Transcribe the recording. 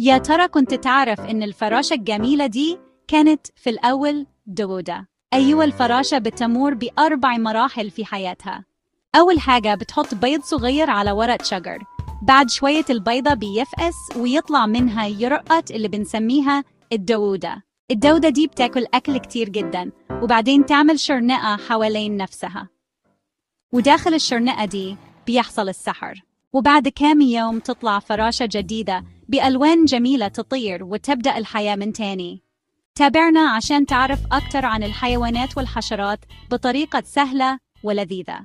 يا ترى كنت تعرف إن الفراشة الجميلة دي كانت في الأول دودة؟ أيوة، الفراشة بتمر بأربع مراحل في حياتها. أول حاجة بتحط بيض صغير على ورق شجر. بعد شوية البيضة بيفقس ويطلع منها يرقط اللي بنسميها الدودة. الدودة دي بتاكل أكل كتير جدا وبعدين تعمل شرنقة حوالين نفسها، وداخل الشرنقة دي بيحصل السحر. وبعد كام يوم تطلع فراشة جديدة بألوان جميلة تطير وتبدأ الحياة من تاني. تابعنا عشان تعرف أكتر عن الحيوانات والحشرات بطريقة سهلة ولذيذة.